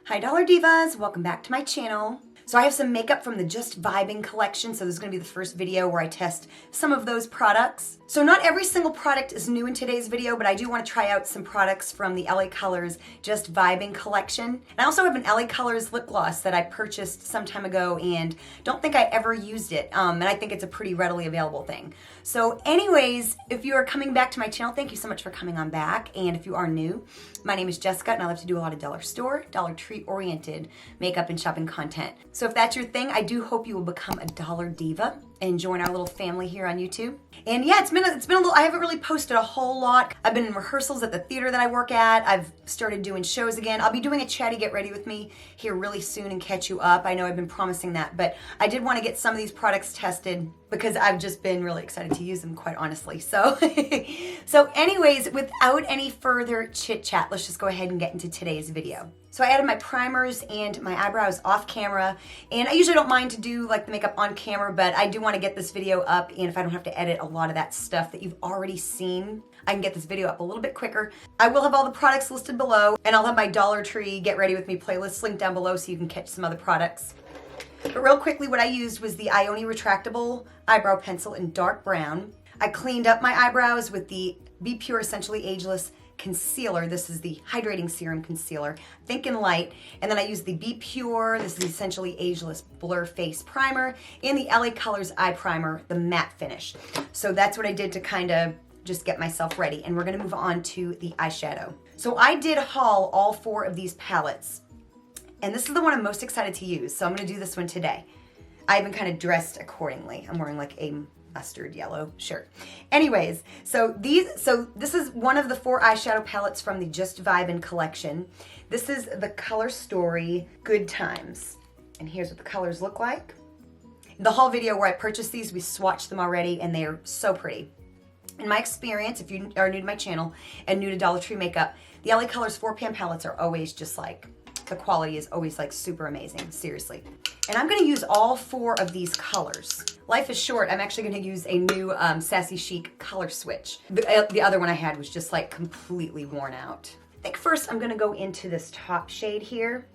Hi Dollar Divas, welcome back to my channel. So I have some makeup from the Just Vibin collection, so this is going to be the first video where I test some of those products. So not every single product is new in today's video, but I do want to try out some products from the LA Colors Just Vibin collection. And I also have an LA Colors lip gloss that I purchased some time ago and don't think I ever used it, and I think it's a pretty readily available thing. So anyways, if you are coming back to my channel, thank you so much for coming on back. And if you are new, my name is Jessica and I love to do a lot of dollar store, Dollar Tree oriented makeup and shopping content. So if that's your thing, I do hope you will become a Dollar Diva and join our little family here on YouTube. And yeah, it's been a little, I haven't really posted a whole lot. I've been in rehearsals at the theater that I work at. I've started doing shows again. I'll be doing a chatty get ready with me here really soon and catch you up. I know I've been promising that, but I did want to get some of these products tested because I've just been really excited to use them, quite honestly. So, so anyways, without any further chit chat, let's just go ahead and get into today's video. So I added my primers and my eyebrows off camera, and I usually don't mind to do like the makeup on camera, but I do want to get this video up, and if I don't have to edit a lot of that stuff that you've already seen, I can get this video up a little bit quicker. I will have all the products listed below, and I'll have my Dollar Tree Get Ready With Me playlist linked down below so you can catch some other products. But real quickly, what I used was the Ioni retractable eyebrow pencil in dark brown. I cleaned up my eyebrows with the Be Pure Essentially Ageless concealer. This is the hydrating serum concealer, thick and light. And then I used the Be Pure, this is the Essentially Ageless Blur Face Primer, and the LA Colors Eye Primer, the matte finish. So that's what I did to kind of just get myself ready. And we're gonna move on to the eyeshadow. So I did haul all 4 of these palettes, and this is the one I'm most excited to use. So I'm gonna do this one today. I even kind of dressed accordingly. I'm wearing like a mustard yellow shirt. Anyways, so this is one of the 4 eyeshadow palettes from the Just Vibin collection. This is the Color Story Good Times. And here's what the colors look like. The haul video where I purchased these, we swatched them already and they are so pretty. In my experience, if you are new to my channel and new to Dollar Tree makeup, the LA Colors 4pan palettes are always just like, the quality is always like super amazing, seriously. And I'm gonna use all 4 of these colors. Life is short, I'm actually gonna use a new Sassy Chic color switch. The other one I had was just like completely worn out. I think first I'm gonna go into this top shade here.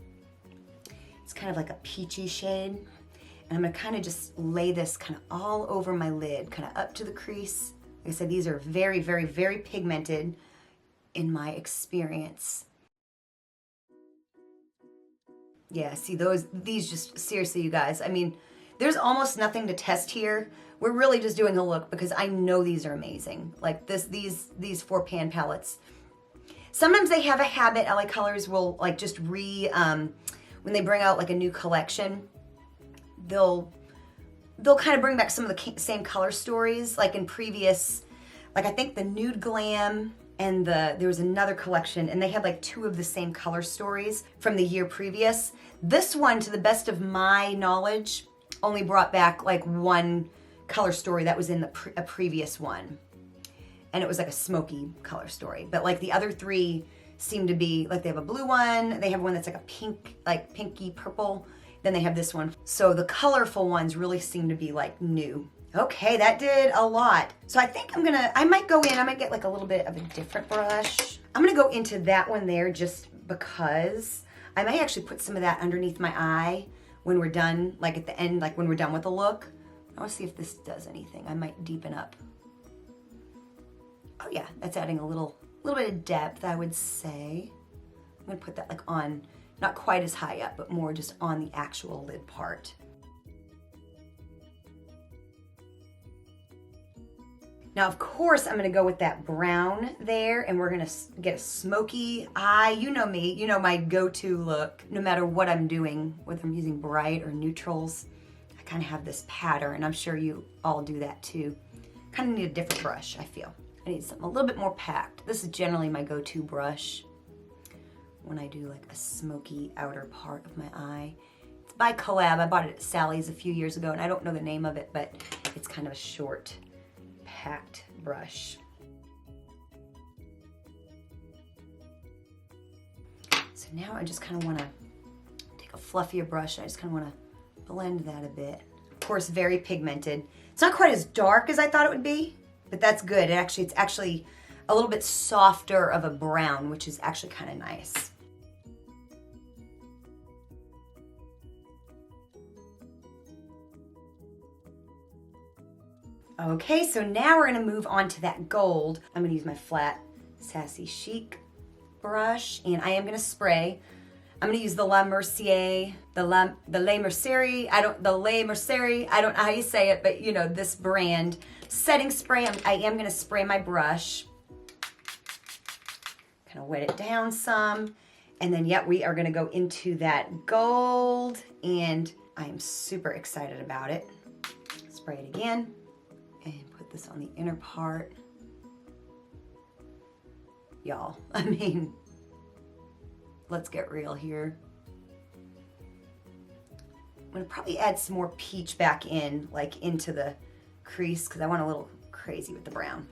It's kind of like a peachy shade. And I'm gonna kind of just lay this kind of all over my lid, kind of up to the crease. Like I said, these are very, very, very pigmented in my experience. Yeah, see these just, seriously, you guys, I mean, there's almost nothing to test here. We're really just doing a look because I know these are amazing. Like these 4pan palettes. Sometimes they have a habit, LA Colors will like just when they bring out like a new collection, they'll kind of bring back some of the same color stories like in previous, like I think the Nude Glam, and there was another collection and they had like 2 of the same color stories from the year previous. This one, to the best of my knowledge, only brought back like 1 color story that was in a previous one. And it was like a smoky color story. But like the other 3 seem to be, like they have a blue one, they have one that's like a pink, like pinky purple, then they have this one. So the colorful ones really seem to be like new. Okay, that did a lot. So I think I might go in, I might get like a little bit of a different brush. I'm gonna go into that one there just because I may actually put some of that underneath my eye when we're done, like at the end, like when we're done with the look. I wanna see if this does anything. I might deepen up. Oh yeah, that's adding a little bit of depth, I would say. I'm gonna put that like on, not quite as high up, but more just on the actual lid part. Now, of course, I'm gonna go with that brown there, and we're gonna get a smoky eye. You know me, you know my go-to look, no matter what I'm doing, whether I'm using bright or neutrals. I kind of have this pattern, and I'm sure you all do that too. Kind of need a different brush, I feel. I need something a little bit more packed. This is generally my go-to brush when I do like a smoky outer part of my eye. It's by Collab. I bought it at Sally's a few years ago, and I don't know the name of it, but it's kind of a short, packed brush. So now I just kind of want to take a fluffier brush. I just kind of want to blend that a bit. Of course, very pigmented. It's not quite as dark as I thought it would be, but that's good. It's actually a little bit softer of a brown, which is actually kind of nice. Okay, so now we're gonna move on to that gold. I'm gonna use my flat Sassy Chic brush, and I am gonna spray. I'm gonna use the Le Mercier, the Le Mercier, I don't know how you say it, but you know, this brand. Setting spray, I am gonna spray my brush. Kind of wet it down some. And then, yeah, we are gonna go into that gold, and I am super excited about it. Spray it again, and put this on the inner part. Y'all, I mean, let's get real here. I'm gonna probably add some more peach back in, like into the crease, because I went a little crazy with the brown.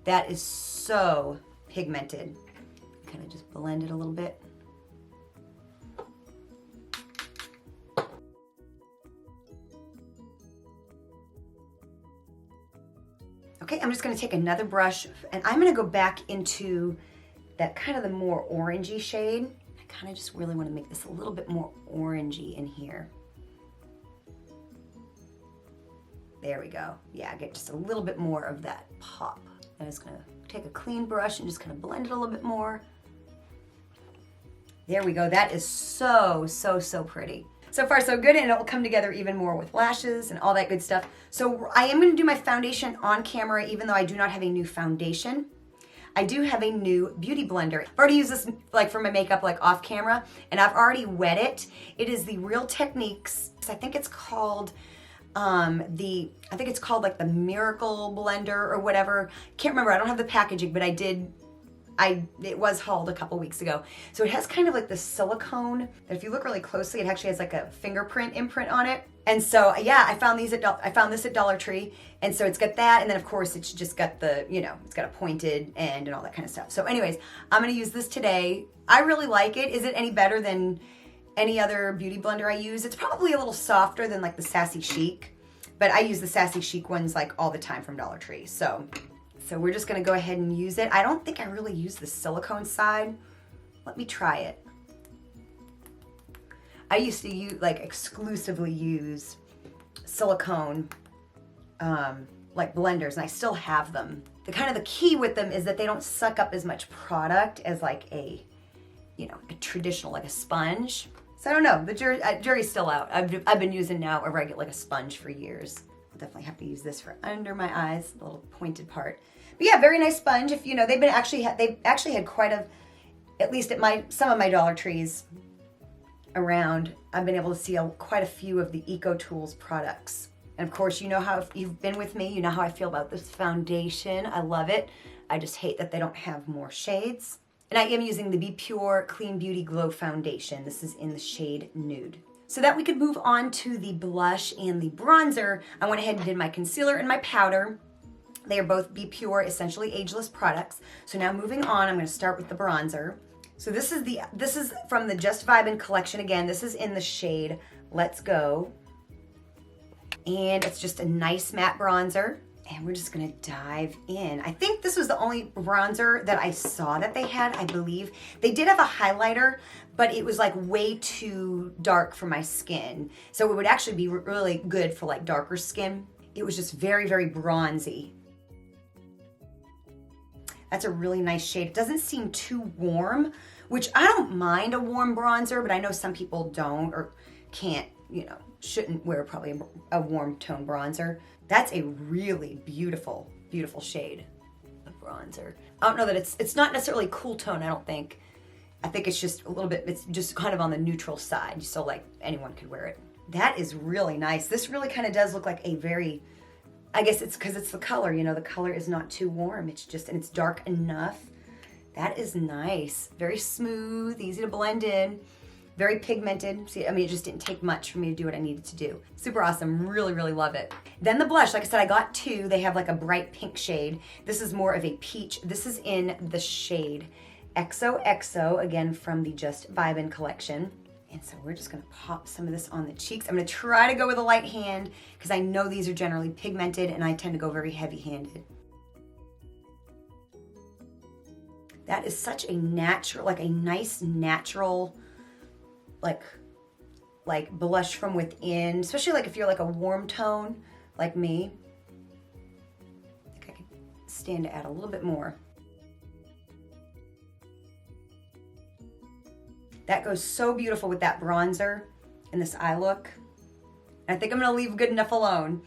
That is so pigmented. Kind of just blend it a little bit. Okay, I'm just gonna take another brush, and I'm gonna go back into that kind of the more orangey shade. I kind of just really wanna make this a little bit more orangey in here. There we go. Yeah, get just a little bit more of that pop. I'm just gonna take a clean brush and just kind of blend it a little bit more. There we go. That is so, so, so pretty. So far so good, and it'll come together even more with lashes and all that good stuff. So I am gonna do my foundation on camera, even though I do not have a new foundation. I do have a new beauty blender. I've already used this like for my makeup, like off camera, and I've already wet it. It is the Real Techniques. I think it's called like the Miracle Blender or whatever. Can't remember, I don't have the packaging, but it was hauled a couple weeks ago. So it has kind of like the silicone that if you look really closely, it actually has like a fingerprint imprint on it. And so yeah, I found this at Dollar Tree. And so it's got that, and then of course it's just got the, you know, it's got a pointed end and all that kind of stuff. So anyways, I'm gonna use this today. I really like it. Is it any better than any other beauty blender I use? It's probably a little softer than like the Sassy Chic, but I use the Sassy Chic ones like all the time from Dollar Tree. So we're just gonna go ahead and use it. I don't think I really use the silicone side. Let me try it. I used to exclusively use silicone like blenders, and I still have them. The key with them is that they don't suck up as much product as like a traditional, like a sponge. So I don't know, the jury's still out. I've been using now a regular, like a sponge for years. I'll definitely have to use this for under my eyes, the little pointed part. But yeah, very nice sponge. If you know, they've actually had quite a, at least at some of my Dollar Trees around, I've been able to see quite a few of the Eco Tools products. And of course, you know how, if you've been with me, you know how I feel about this foundation. I love it. I just hate that they don't have more shades. And I am using the Be Pure Clean Beauty Glow Foundation. This is in the shade Nude. So that we could move on to the blush and the bronzer, I went ahead and did my concealer and my powder. They are both Be Pure, essentially ageless products. So now moving on, I'm gonna start with the bronzer. So this is from the Just Vibin collection. Again, this is in the shade Let's Go. And it's just a nice matte bronzer. And we're just gonna dive in. I think this was the only bronzer that I saw that they had, I believe. They did have a highlighter, but it was like way too dark for my skin. So it would actually be really good for like darker skin. It was just very, very bronzy. That's a really nice shade. It doesn't seem too warm, which I don't mind a warm bronzer, but I know some people don't or can't, shouldn't wear probably a warm tone bronzer. That's a really beautiful, beautiful shade of bronzer. I don't know that it's not necessarily a cool tone, I don't think. I think it's just a little bit, it's just kind of on the neutral side, so like anyone could wear it. That is really nice. This really kind of does look like a very, I guess it's because it's the color, the color is not too warm. It's just, and it's dark enough. That is nice. Very smooth, easy to blend in. Very pigmented. See, I mean, it just didn't take much for me to do what I needed to do. Super awesome. Really, really love it. Then the blush, like I said, I got two. They have like a bright pink shade. This is more of a peach. This is in the shade XOXO, again from the Just Vibin collection. And so we're just gonna pop some of this on the cheeks. I'm gonna try to go with a light hand because I know these are generally pigmented and I tend to go very heavy-handed. That is such a natural, like a nice natural, like blush from within, especially like if you're like a warm tone like me. stand to add a little bit more. That goes so beautiful with that bronzer and this eye look. And I think I'm gonna leave good enough alone.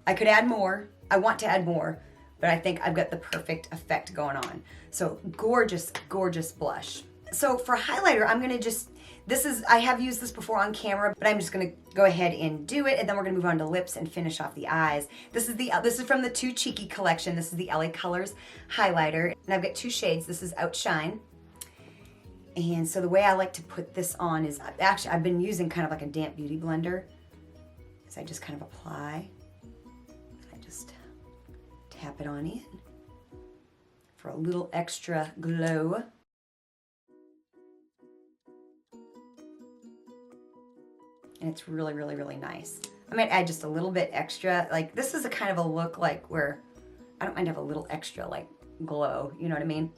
I could add more. I want to add more, but I think I've got the perfect effect going on. So gorgeous, gorgeous blush. So for highlighter, I'm gonna just, I have used this before on camera, but I'm just gonna go ahead and do it, and then we're gonna move on to lips and finish off the eyes. This is from the Too Cheeky collection. This is the LA Colors highlighter, and I've got 2 shades. This is Outshine. And so the way I like to put this on is, actually I've been using kind of like a damp beauty blender. So I just kind of apply, I just tap it on in for a little extra glow. And it's really, really, really nice. I might add just a little bit extra. Like, this is a kind of a look like where I don't mind to have a little extra like glow, you know what I mean?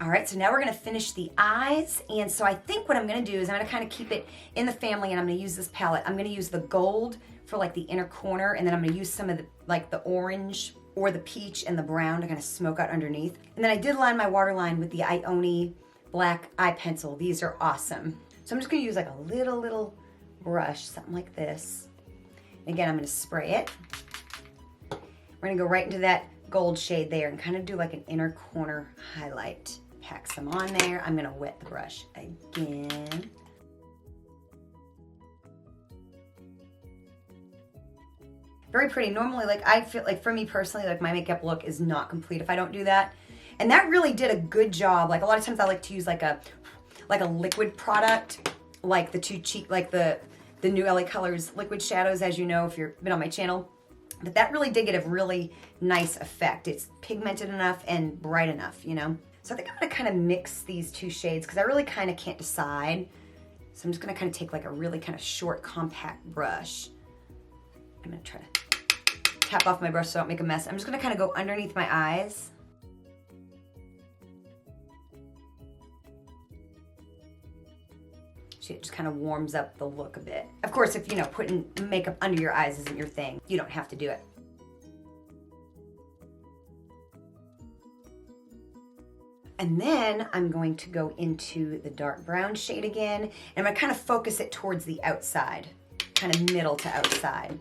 All right, so now we're gonna finish the eyes. And so I think what I'm gonna do is I'm gonna kind of keep it in the family, and I'm gonna use this palette. I'm gonna use the gold for like the inner corner, and then I'm gonna use some of the, like the orange or the peach and the brown to kind of smoke out underneath. And then I did line my waterline with the Ioni black eye pencil. These are awesome. So I'm just gonna use like a little brush, something like this. And again, I'm gonna spray it. We're gonna go right into that gold shade there and kind of do like an inner corner highlight. Pack some on there. I'm gonna wet the brush again. Very pretty. Normally, like, I feel like for me personally, like my makeup look is not complete if I don't do that. And that really did a good job. Like a lot of times I like to use like a liquid product, like the new LA Colors liquid shadows, as you know if you've been on my channel. But that really did get a really nice effect. It's pigmented enough and bright enough, you know? So I think I'm gonna kind of mix these 2 shades because I really kind of can't decide. So I'm just gonna kind of take like a really kind of short, compact brush. I'm gonna try to tap off my brush so I don't make a mess. I'm just gonna kind of go underneath my eyes. See, it just kind of warms up the look a bit. Of course, if, you know, putting makeup under your eyes isn't your thing, you don't have to do it. And then I'm going to go into the dark brown shade again, and I'm gonna kind of focus it towards the outside, kind of middle to outside.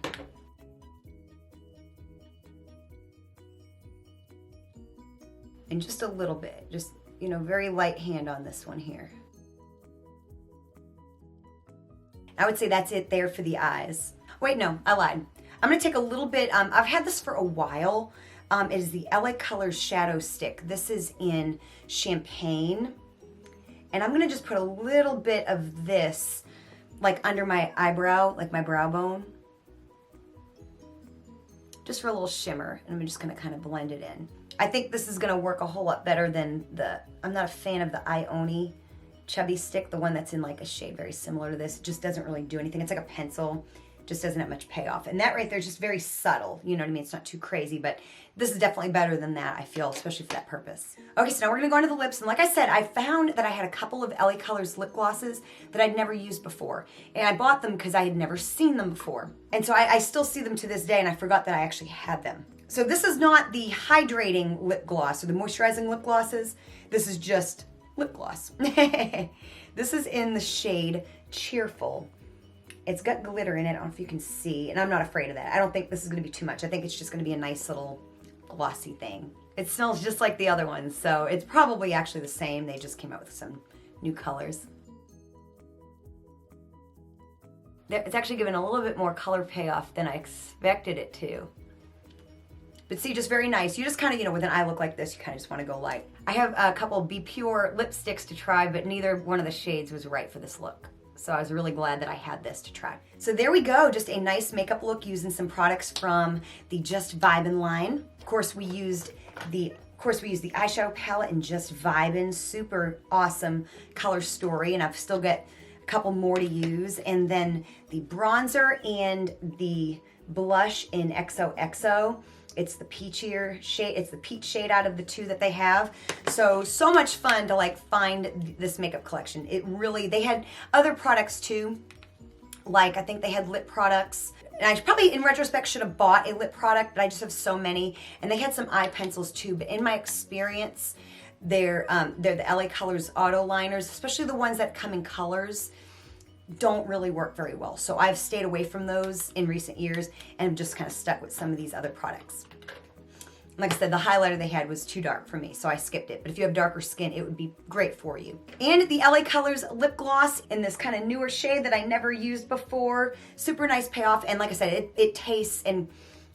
And just a little bit, just, you know, very light hand on this one here. I would say that's it there for the eyes. Wait, no, I lied. I'm gonna take a little bit, I've had this for a while. It is the LA Colors Shadow Stick. This is in Champagne. And I'm gonna just put a little bit of this like under my eyebrow, like my brow bone. Just for a little shimmer. And I'm just gonna kind of blend it in. I think this is gonna work a whole lot better than I'm not a fan of the Ioni chubby stick, the one that's in like a shade very similar to this. It just doesn't really do anything. It's like a pencil, just doesn't have much payoff. And that right there is just very subtle, you know what I mean? It's not too crazy, but this is definitely better than that, I feel, especially for that purpose. Okay, so now we're gonna go into the lips, and like I said, I found that I had a couple of LA Colors lip glosses that I'd never used before. And I bought them because I had never seen them before. And so I still see them to this day, and I forgot that I actually had them. So this is not the hydrating lip gloss or the moisturizing lip glosses. This is just lip gloss. This is in the shade Cheerful. It's got glitter in it. I don't know if you can see, and I'm not afraid of that. I don't think this is gonna be too much. I think it's just gonna be a nice little glossy thing. It smells just like the other ones, so it's probably actually the same. They just came out with some new colors. It's actually given a little bit more color payoff than I expected it to. But see, just very nice. You just kind of, you know, with an eye look like this, you kind of just want to go light. I have a couple Be Pure lipsticks to try, but neither one of the shades was right for this look. So I was really glad that I had this to try. So there we go, just a nice makeup look using some products from the Just Vibin line. Of course, we used the eyeshadow palette in Just Vibin. Super awesome color story, and I've still got a couple more to use. And then the bronzer and the blush in XOXO. It's the peachier shade, it's the peach shade out of the 2 that they have. So much fun to like find this makeup collection. It really, they had other products too. Like I think they had lip products And I probably, in retrospect, should have bought a lip product, but I just have so many. And they had some eye pencils too, but in my experience, they're the LA Colors Auto Liners, especially the ones that come in colors, don't really work very well. So I've stayed away from those in recent years and just kind of stuck with some of these other products. Like I said, the highlighter they had was too dark for me, so I skipped it. But if you have darker skin, it would be great for you. And the LA Colors lip gloss in this kind of newer shade that I never used before. Super nice payoff. And like I said, it tastes and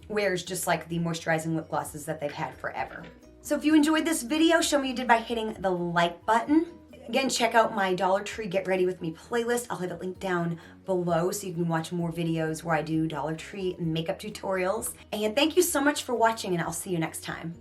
wears just like the moisturizing lip glosses that they've had forever. So if you enjoyed this video, show me you did by hitting the like button. Again, check out my Dollar Tree Get Ready With Me playlist. I'll have it linked down below so you can watch more videos where I do Dollar Tree makeup tutorials. And thank you so much for watching, and I'll see you next time.